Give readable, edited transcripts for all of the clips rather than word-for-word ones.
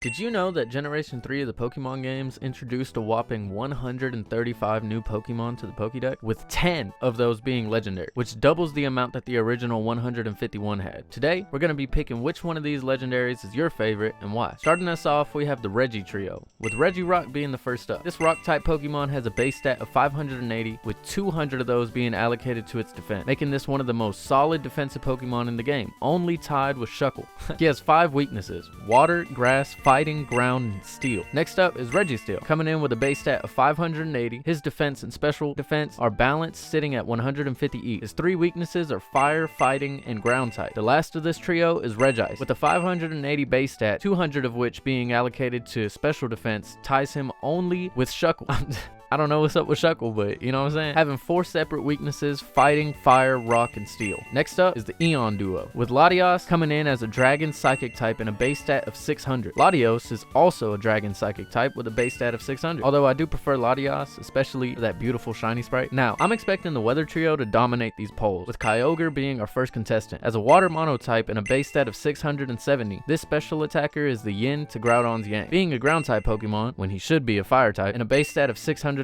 Did you know that Generation 3 of the Pokemon games introduced a whopping 135 new Pokemon to the Pokédex, with 10 of those being legendary, which doubles the amount that the original 151 had. Today, we're going to be picking which one of these legendaries is your favorite and why. Starting us off, we have the Regi trio, with Regirock being the first up. This rock-type Pokemon has a base stat of 580, with 200 of those being allocated to its defense, making this one of the most solid defensive Pokemon in the game, only tied with Shuckle. He has 5 weaknesses: Water, Grass, Fighting, Ground, and Steel. Next up is Registeel, coming in with a base stat of 580. His defense and special defense are balanced, sitting at 150 each. His 3 weaknesses are Fire, Fighting, and Ground type. The last of this trio is Regice, with a 580 base stat, 200 of which being allocated to special defense, ties him only with Shuckle. I don't know what's up with Shuckle, but you know what I'm saying? Having 4 separate weaknesses: Fighting, Fire, Rock, and Steel. Next up is the Eon duo, with Latios coming in as a Dragon Psychic type and a base stat of 600. Latios is also a Dragon Psychic type with a base stat of 600, although I do prefer Latios, especially for that beautiful shiny sprite. Now, I'm expecting the Weather trio to dominate these polls, with Kyogre being our first contestant. As a Water Mono type and a base stat of 670, this special attacker is the Yin to Groudon's Yang, being a Ground type Pokemon when he should be a Fire type, and a base stat of 670,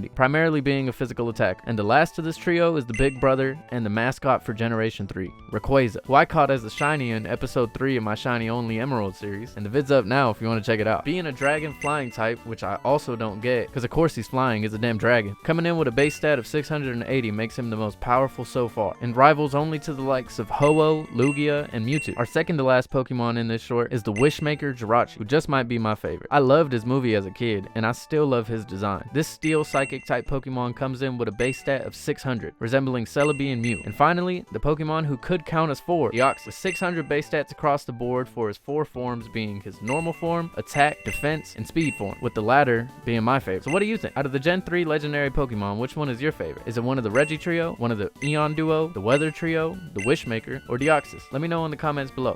primarily being a physical attack. And the last of this trio is the big brother and the mascot for Generation 3, Rayquaza, who I caught as a shiny in episode 3 of my shiny only Emerald series, and the vid's up now if you want to check it out. Being a dragon flying type, which I also don't get, because of course he's flying, is a damn dragon, coming in with a base stat of 680 makes him the most powerful so far, and rivals only to the likes of Ho-Oh, Lugia, and Mewtwo. Our second to last Pokemon in this short is the Wishmaker Jirachi, who just might be my favorite. I loved his movie as a kid, and I still love his design. This Steel Psychic type Pokemon comes in with a base stat of 600, resembling Celebi and Mew. And finally, the Pokemon who could count as 4, Deoxys, with 600 base stats across the board for his 4 forms being his normal form, attack, defense, and speed form, with the latter being my favorite. So what do you think? Out of the Gen 3 legendary Pokemon, which one is your favorite? Is it one of the Regi trio, one of the Eon duo, the Weather trio, the Wishmaker, or Deoxys? Let me know in the comments below.